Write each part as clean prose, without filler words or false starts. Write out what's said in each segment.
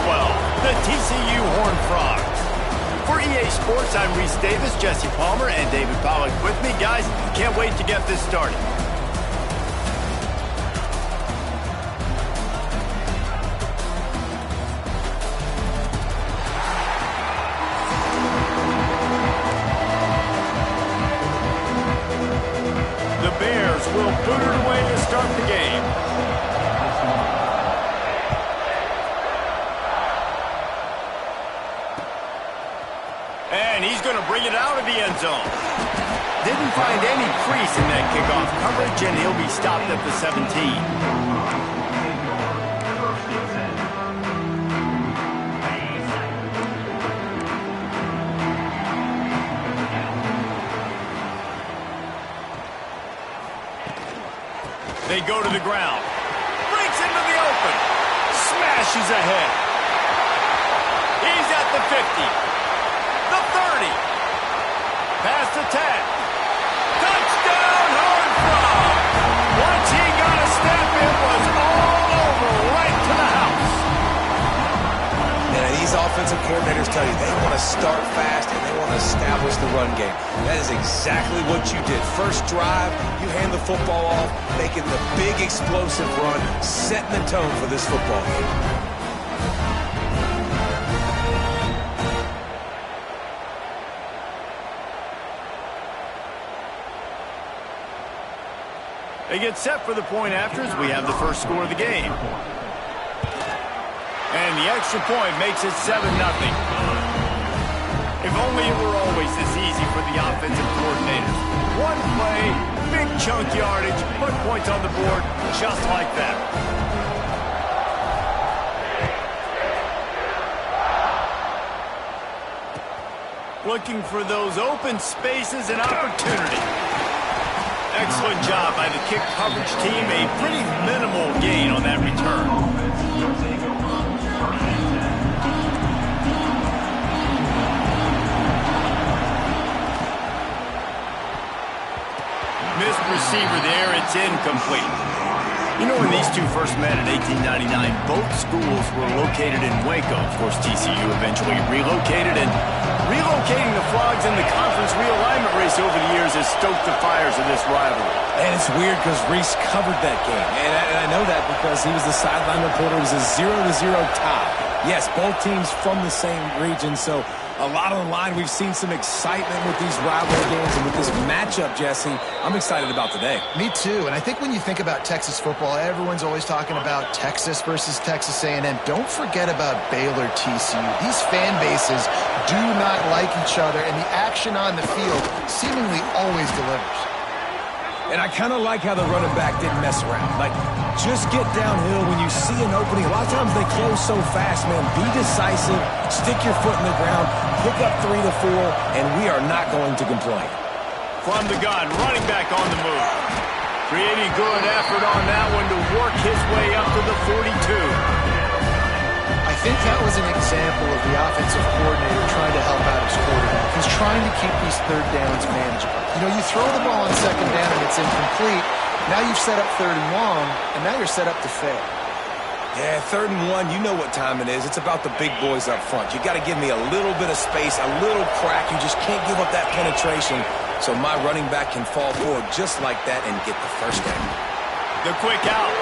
12, the TCU Horned Frogs. For EA Sports, I'm Reese Davis, Jesse Palmer, and David Pollack with me. Guys, can't wait to get this started. The Bears will boot it away to start the game. And he's going to bring it out of the end zone. Didn't find any crease in that kickoff coverage, and he'll be stopped at the 17. They go to the ground. Breaks into the open. Smashes ahead. He's at the 50. The 30. Past the 10. Touchdown, Horned Frogs. Once he got a step, it was all over right to the house. And these offensive coordinators tell you they want to start fast and they want to establish the run game. That is exactly what you did. First drive, you hand the football off, making the big explosive run, setting the tone for this football game. They get set for the point after as we have the first score of the game. And the extra point makes it 7-0. If only it were always this easy for the offensive coordinators. One play, big chunk yardage, put points on the board just like that. Looking for those open spaces and opportunity. Excellent job by the kick coverage team. A pretty minimal gain on that return. Missed receiver there. It's incomplete. You know, when these two first met in 1899, both schools were located in Waco. Of course, TCU eventually relocated, and relocating the Frogs in the conference realignment race over the years has stoked the fires of this rivalry. And it's weird because Reese covered that game. And I know that because he was the sideline reporter. It was a 0-0 tie. Yes, both teams from the same region, so a lot on the line. We've seen some excitement with these rivalry games and with this matchup, Jesse. I'm excited about today. Me too. And I think when you think about Texas football, everyone's always talking about Texas versus Texas A&M. Don't forget about Baylor TCU. These fan bases do not like each other, and the action on the field seemingly always delivers. And I kind of like how the running back didn't mess around. Like, just get downhill when you see an opening. A lot of times they close so fast, man. Be decisive, stick your foot in the ground, pick up 3 to 4, and we are not going to complain. From the gun, running back on the move. Creating good effort on that one to work his way up to the 42. I think that was an example of the offensive coordinator trying to help out his quarterback. He's trying to keep these third downs manageable. You know, you throw the ball on second down and it's incomplete. Now you've set up 3rd and long, and now you're set up to fail. Yeah, 3rd and 1, you know what time it is. It's about the big boys up front. You got to give me a little bit of space, a little crack. You just can't give up that penetration so my running back can fall forward just like that and get the first down. The quick out.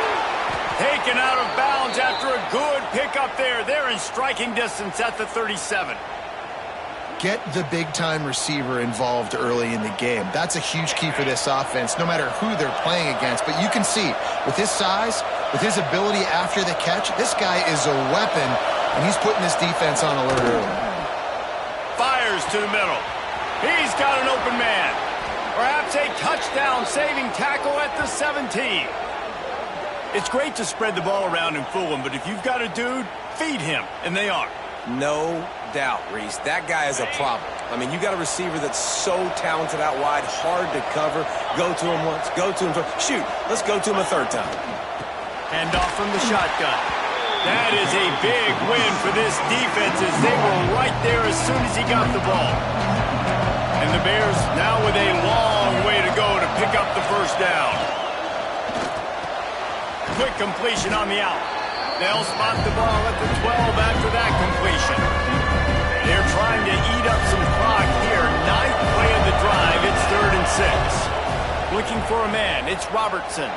Taken out of bounds after a good pickup there. They're in striking distance at the 37. Get the big-time receiver involved early in the game. That's a huge key for this offense, no matter who they're playing against. But you can see, with his size, with his ability after the catch, this guy is a weapon, and he's putting this defense on alert early. Fires to the middle. He's got an open man. Perhaps a touchdown-saving tackle at the 17. It's great to spread the ball around and fool him, but if you've got a dude, feed him, and they are. No doubt, Reese. That guy is a problem. I mean, you got a receiver that's so talented out wide, hard to cover. Go to him once, go to him twice. Shoot, let's go to him a 3rd time. Hand off from the shotgun. That is a big win for this defense as they were right there as soon as he got the ball. And the Bears now with a long way to go to pick up the first down. Quick completion on the out. They'll spot the ball at the 12 after that completion. They're trying to eat up some clock here. 9th play of the drive. It's 3rd and 6. Looking for a man. It's Robertson.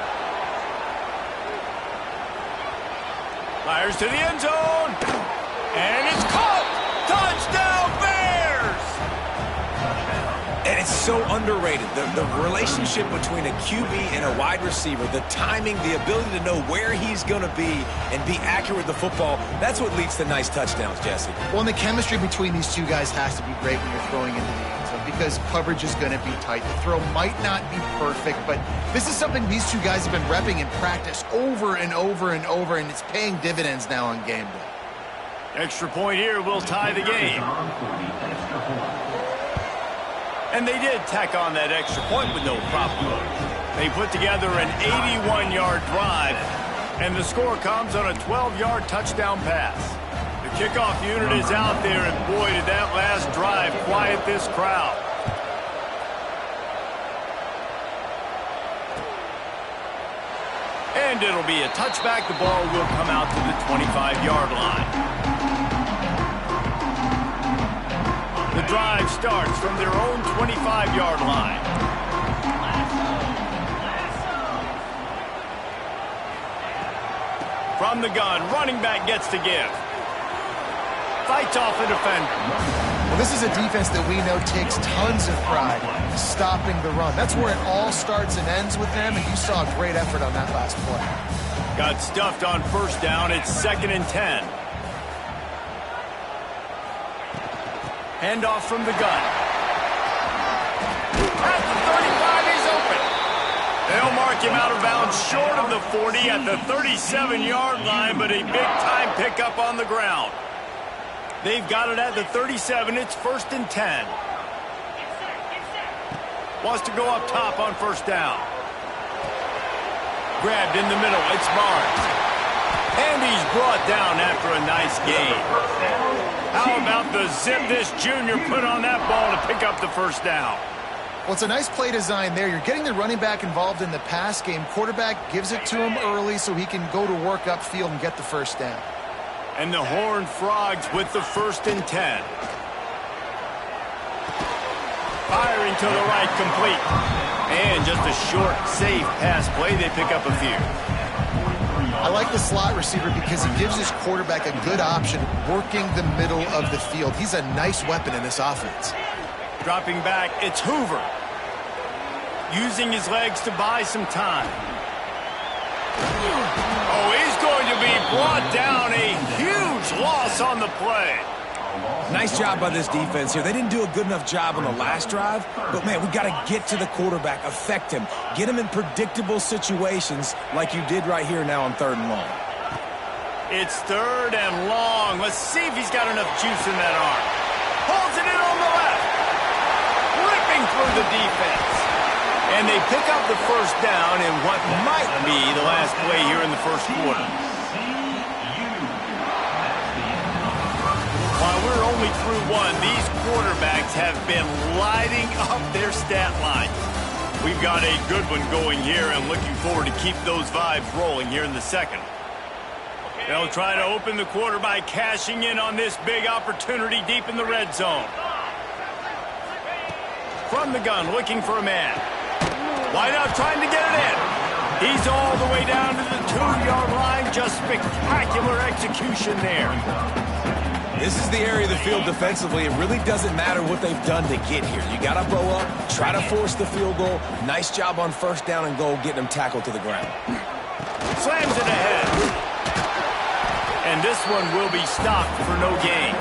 Fires to the end zone. And it's caught. Touchdown, Bears! And it's so underrated. The relationship between a QB and a wide receiver, the timing, the ability to know where he's going to be and be accurate with the football, that's what leads to nice touchdowns, Jesse. Well, and the chemistry between these two guys has to be great when you're throwing into the end zone because coverage is going to be tight. The throw might not be perfect, but this is something these two guys have been repping in practice over and over and over, and it's paying dividends now on game day. Extra point here will tie the game. And they did tack on that extra point with no problem. They put together an 81-yard drive, and the score comes on a 12-yard touchdown pass. The kickoff unit is out there, and boy, did that last drive quiet this crowd. And it'll be a touchback. The ball will come out to the 25-yard line. The drive starts from their own 25-yard line. From the gun, running back gets to give. Fights off the defender. Well, this is a defense that we know takes tons of pride in stopping the run. That's where it all starts and ends with them, and you saw a great effort on that last play. Got stuffed on 1st down. It's 2nd and 10. Handoff from the gun. At the 35, he's open. They'll mark him out of bounds short of the 40 at the 37-yard line, but a big-time pickup on the ground. They've got it at the 37. It's 1st and 10. Wants to go up top on 1st down. Grabbed in the middle. It's Barnes. And he's brought down after a nice gain. How about the zip this junior put on that ball to pick up the 1st down? Well, it's a nice play design there. You're getting the running back involved in the pass game. Quarterback gives it to him early so he can go to work upfield and get the 1st down. And the Horned Frogs with the 1st and 10. Firing to the right, complete. And just a short, safe pass play. They pick up a few. I like the slot receiver because he gives his quarterback a good option working the middle of the field. He's a nice weapon in this offense. Dropping back, it's Hoover. Using his legs to buy some time. Oh, he's going to be brought down. A huge loss on the play. Nice job by this defense here. They didn't do a good enough job on the last drive, but, man, we got to get to the quarterback, affect him, get him in predictable situations like you did right here now on 3rd and long. It's 3rd and long. Let's see if he's got enough juice in that arm. Holds it in on the left. Ripping through the defense. And they pick up the 1st down in what might be the last play here in the 1st quarter. While we're only through one, these quarterbacks have been lighting up their stat line. We've got a good one going here and looking forward to keep those vibes rolling here in the 2nd. They'll try to open the quarter by cashing in on this big opportunity deep in the red zone. From the gun, looking for a man. Wide out, trying to get it in. He's all the way down to the 2-yard line. Just spectacular execution there. This is the area of the field defensively. It really doesn't matter what they've done to get here. You got to bow up, try to force the field goal. Nice job on 1st down and goal, getting them tackled to the ground. Slams it ahead. And this one will be stopped for no gain.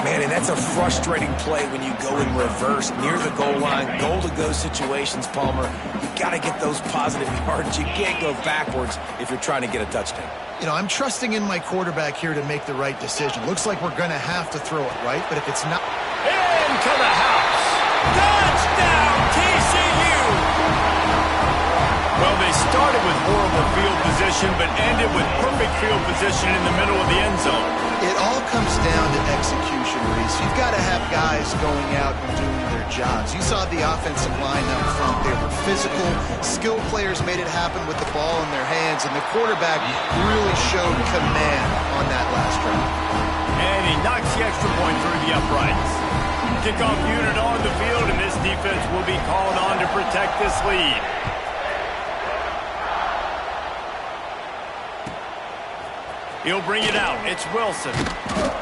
Man, and that's a frustrating play when you go in reverse near the goal line, goal-to-go situations, Palmer. You got to get those positive yards. You can't go backwards if you're trying to get a touchdown. You know, I'm trusting in my quarterback here to make the right decision. Looks like we're going to have to throw it, right? But if it's not... Into the house. Touchdown, TCU! Well, they started with horrible field position, but ended with perfect field position in the middle of the end zone. It all comes down to execution, Reese. You've got to have guys going out and doing their jobs. You saw the offensive line up front. They were physical. Skilled players made it happen with the ball in their hands, and the quarterback really showed command on that last drive. And he knocks the extra point through the uprights. Kickoff unit on the field, and this defense will be called on to protect this lead. He'll bring it out. It's Wilson.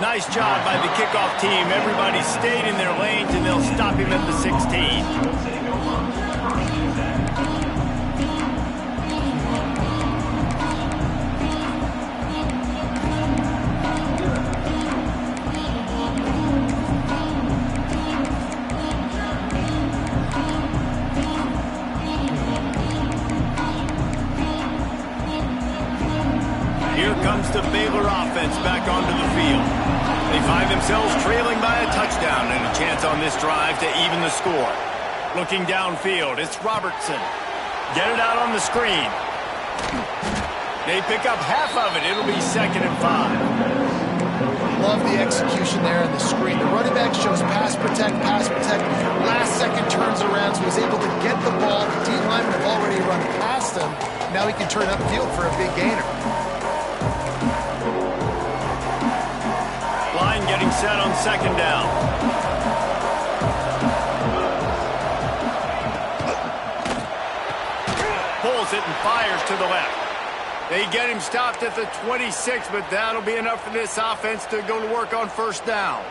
Nice job by the kickoff team. Everybody stayed in their lanes, and they'll stop him at the 16. Here comes the Baylor offense back onto the field. They find themselves trailing by a touchdown and a chance on this drive to even the score. Looking downfield, it's Robertson. Get it out on the screen. They pick up half of it. It'll be 2nd and 5. Love the execution there on the screen. The running back shows pass protect, pass protect. Last second turns around, so he's able to get the ball. The D linemen have already run past him. Now he can turn upfield for a big gainer. Line getting set on 2nd down. Pulls it and fires to the left. They get him stopped at the 26, but that'll be enough for this offense to go to work on 1st down.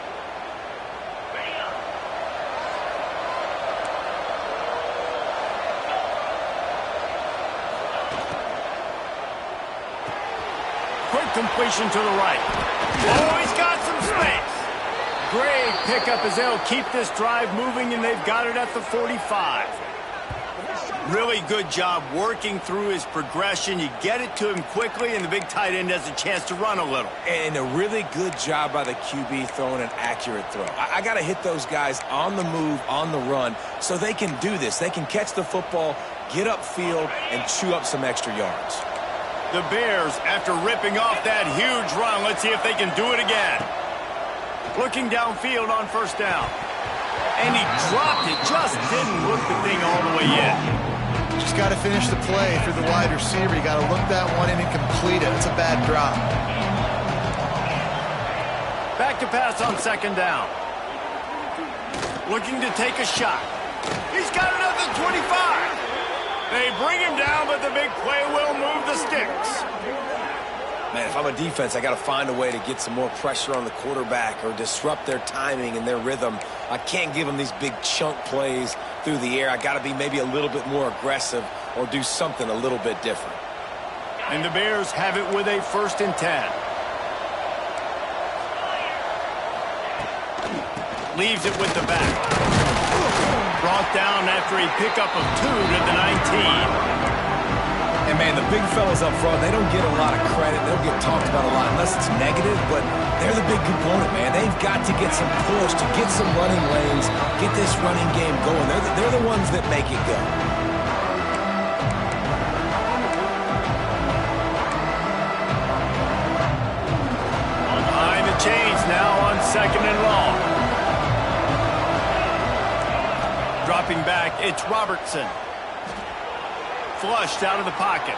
Quick completion to the right. Oh, he's got some space. Great pickup as they'll keep this drive moving, and they've got it at the 45. Really good job working through his progression. You get it to him quickly, and the big tight end has a chance to run a little. And a really good job by the QB throwing an accurate throw. I got to hit those guys on the move, on the run, so they can do this. They can catch the football, get upfield, and chew up some extra yards. The Bears, after ripping off that huge run, let's see if they can do it again. Looking downfield on 1st down. And he dropped it, just didn't look the thing all the way in. Just got to finish the play through the wide receiver. You got to look that one in and complete it. It's a bad drop. Back to pass on 2nd down. Looking to take a shot. He's got it at the 25. They bring him down, but the big play will move the sticks. Man, if I'm a defense, I got to find a way to get some more pressure on the quarterback or disrupt their timing and their rhythm. I can't give them these big chunk plays through the air. I got to be maybe a little bit more aggressive or do something a little bit different. And the Bears have it with a 1st and 10. Leaves it with the back. Brought down after a pickup of 2 to the 19. And, man, the big fellas up front, they don't get a lot of credit. They don't get talked about a lot unless it's negative, but they're the big component, man. They've got to get some push, to get some running lanes, get this running game going. They're the ones that make it go. Behind the chains now on 2nd and long. Dropping back, it's Robertson. Flushed out of the pocket.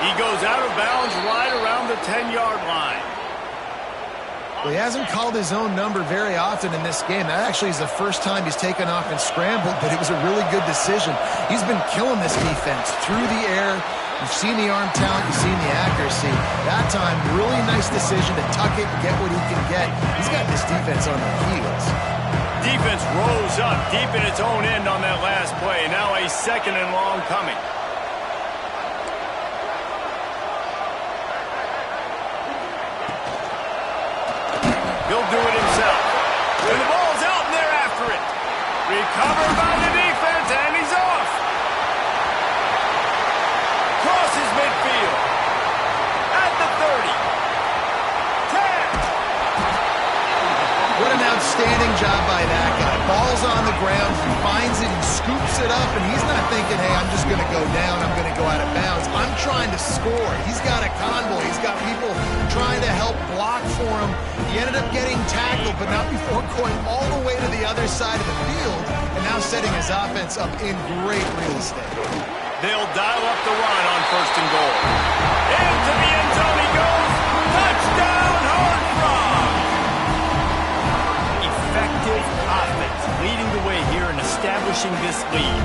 He goes out of bounds right around the 10-yard line. Well, he hasn't called his own number very often in this game. That actually is the first time he's taken off and scrambled, but it was a really good decision. He's been killing this defense through the air. You've seen the arm talent, you've seen the accuracy. That time, really nice decision to tuck it and get what he can get. He's got this defense on their heels. Defense rose up deep in its own end on that last play. Now a 2nd and long coming. He'll do it himself. And the ball's out, and they're after it. Recovered by the defense, and he's off. Crosses midfield. At the 30. 10. What an outstanding job by that guy. Ball's on the ground. He finds it. He scoops it up, and he's not thinking, hey, I'm just going to go down. I'm going to go out of bounds. I'm trying to score. He's got a convoy. He's got people trying to help block for him. He ended up getting tackled, but not before going all the way to the other side of the field and now setting his offense up in great real estate. They'll dial up the run on 1st and goal. Into the end zone he goes. Touchdown, Horned Frog! Effective offense leading the way here and establishing this lead.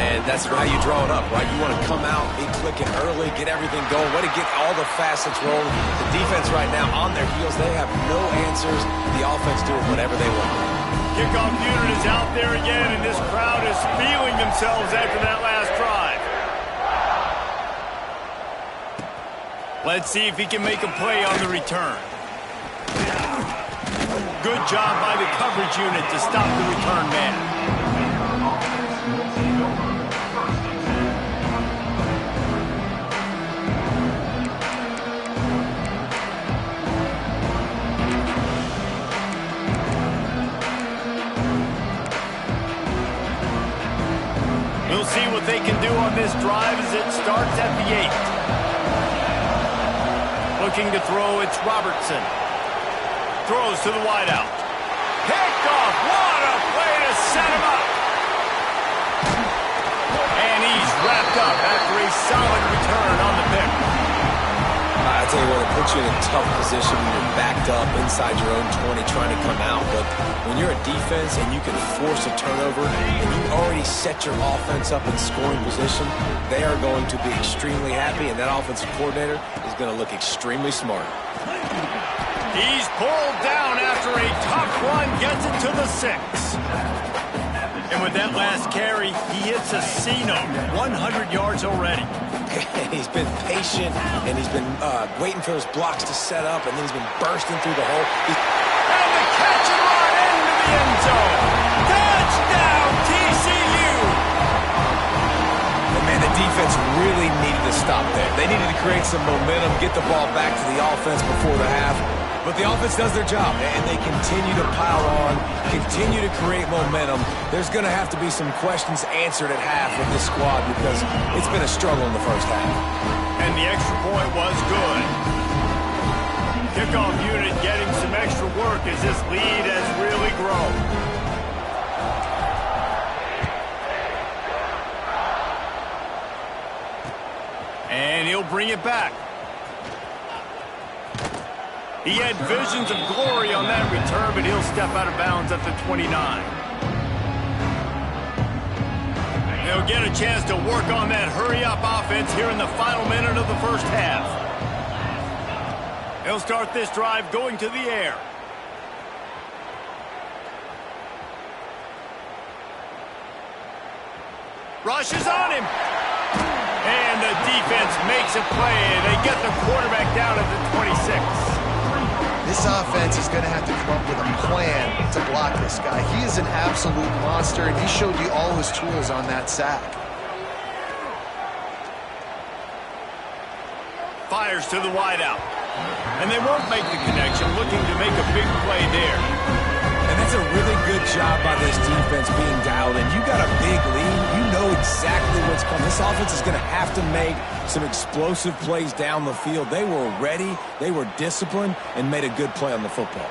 And that's how you draw it up, right? You want to come out, be clicking early, get everything going, way to get all the facets rolling. The defense right now on their heels, they have no answers. The offense doing whatever they want. Kickoff unit is out there again, and this crowd is feeling themselves after that last drive. Let's see if he can make a play on the return. Good job by the coverage unit to stop the return man. We'll see what they can do on this drive as it starts at the 8. Looking to throw, it's Robertson. Throws to the wideout. Picked off. What a play to set him up. And he's wrapped up after a solid return on the pick. I tell you what, it puts you in a tough position when you're backed up inside your own 20 trying to come out. But when you're a defense and you can force a turnover and you already set your offense up in scoring position, they are going to be extremely happy, and that offensive coordinator is going to look extremely smart. He's pulled down after a tough run, gets it to the 6. And with that last carry, he hits a C-note, 100 yards already. He's been patient, and he's been waiting for those blocks to set up, and then he's been bursting through the hole. And the catch and run into the end zone. Touchdown, TCU! And man, the defense really needed to stop there. They needed to create some momentum, get the ball back to the offense before the half. But the offense does their job, and they continue to pile on, continue to create momentum. There's going to have to be some questions answered at half with this squad because it's been a struggle in the first half. And the extra point was good. Kickoff unit getting some extra work as this lead has really grown. And he'll bring it back. He had visions of glory on that return, but he'll step out of bounds at the 29. They'll get a chance to work on that hurry-up offense here in the final minute of the first half. He'll start this drive going to the air. Rushes on him. And the defense makes a play. They get the quarterback down at the 26. This offense is going to have to come up with a plan to block this guy. He is an absolute monster, and he showed you all his tools on that sack. Fires to the wideout. And they won't make the connection, looking to make a big play there. And that's a really good job by this defense being dialed in. You got a big lead. You know exactly what's coming. This offense is going to have to make some explosive plays down the field. They were ready, they were disciplined, and made a good play on the football.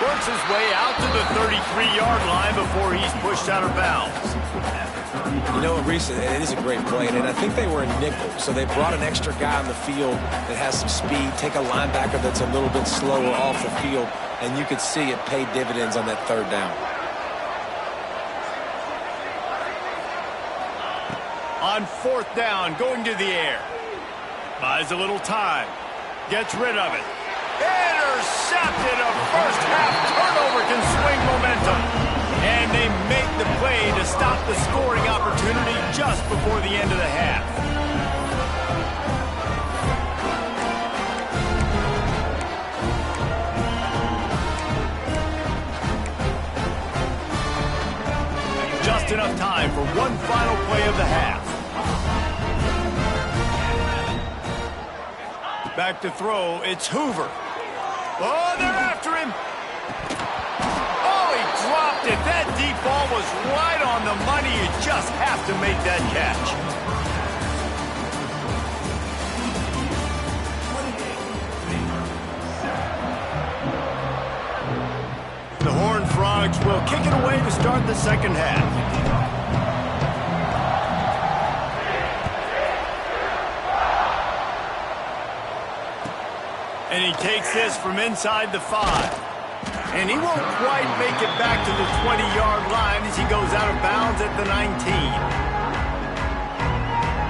Works his way out to the 33-yard line before he's pushed out of bounds. You know, Reese, it is a great play, and I think they were in nickel, so they brought an extra guy on the field that has some speed, take a linebacker that's a little bit slower off the field, and you could see it paid dividends on that 3rd down. On 4th down, going to the air. Buys a little time. Gets rid of it. Intercepted. A first half turnover can swing momentum. And they make the play to stop the scoring opportunity just before the end of the half. Just enough time for one final play of the half. Back to throw, it's Hoover. Oh, they're after him. Oh, he dropped dropped it. That deep ball was right on the money. You just have to make that catch. The Horned Frogs will kick it away to start the second half. And he takes this from inside the 5. And he won't quite make it back to the 20-yard line as he goes out of bounds at the 19.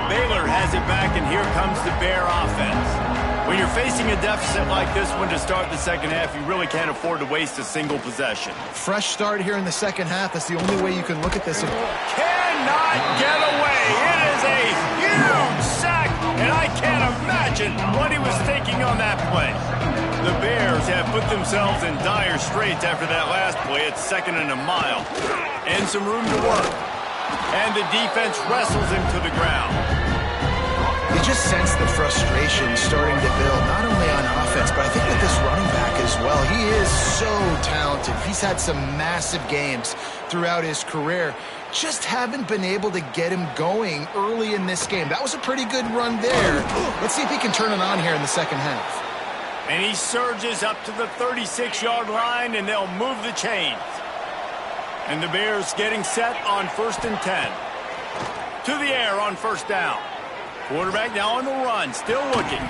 Baylor has it back, and here comes the Bear offense. When you're facing a deficit like this one to start the second half, you really can't afford to waste a single possession. Fresh start here in the second half. That's the only way you can look at this. Cannot get away. It is a huge sack, and I can't imagine what he was thinking on that play. The Bears have put themselves in dire straits after that last play. It's 2nd and a mile. And some room to work. And the defense wrestles him to the ground. You just sense the frustration starting to build, not only on offense, but I think with this running back as well. He is so talented. He's had some massive games throughout his career. Just haven't been able to get him going early in this game. That was a pretty good run there. Let's see if he can turn it on here in the second half. And he surges up to the 36-yard line, and they'll move the chains. And the Bears getting set on 1st and 10. To the air on 1st down. Quarterback now on the run, still looking.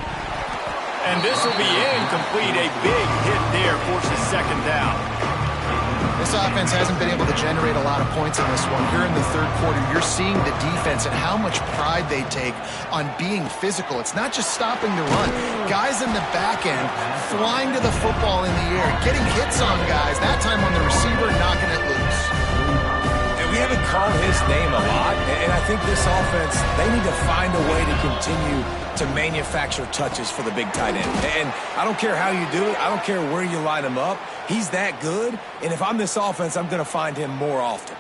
And this will be incomplete. A big hit there forces 2nd down. This offense hasn't been able to generate a lot of points in this one. Here in the third quarter, you're seeing the defense and how much pride they take on being physical. It's not just stopping the run. Guys in the back end flying to the football in the air, getting hits on guys, that time on the receiver, knocking it loose. And we haven't called his name a lot, and I think this offense, they need to find a way to continue to manufacture touches for the big tight end. And I don't care how you do it. I don't care where you line him up. He's that good, and if I'm this offense, I'm going to find him more often.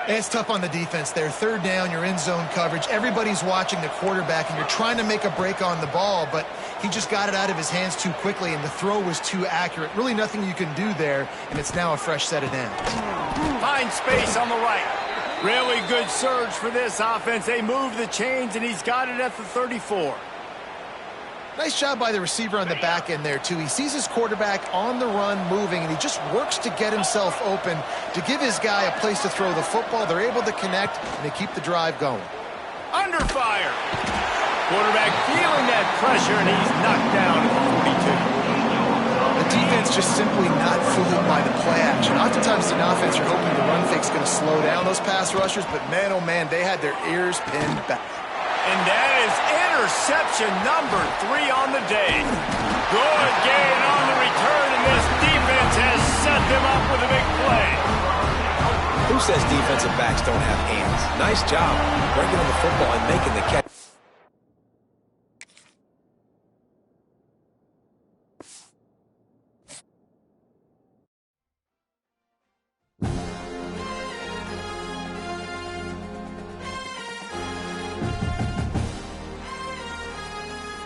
It's tough on the defense there. 3rd down, you're in zone coverage. Everybody's watching the quarterback, and you're trying to make a break on the ball, but he just got it out of his hands too quickly, and the throw was too accurate. Really nothing you can do there, and it's now a fresh set of downs. Find space on the right. Really good surge for this offense. They move the chains, and he's got it at the 34. Nice job by the receiver on the back end there, too. He sees his quarterback on the run moving, and he just works to get himself open to give his guy a place to throw the football. They're able to connect, and they keep the drive going. Under fire. Quarterback feeling that pressure, and he's knocked down at the 42. The defense just simply not fooled by the play action. Oftentimes in offense, you're hoping the run fake's going to slow down those pass rushers, but man, oh man, they had their ears pinned back. And that is interception number 3 on the day. Good gain on the return, and this defense has set them up with a big play. Who says defensive backs don't have hands? Nice job breaking on the football and making the catch.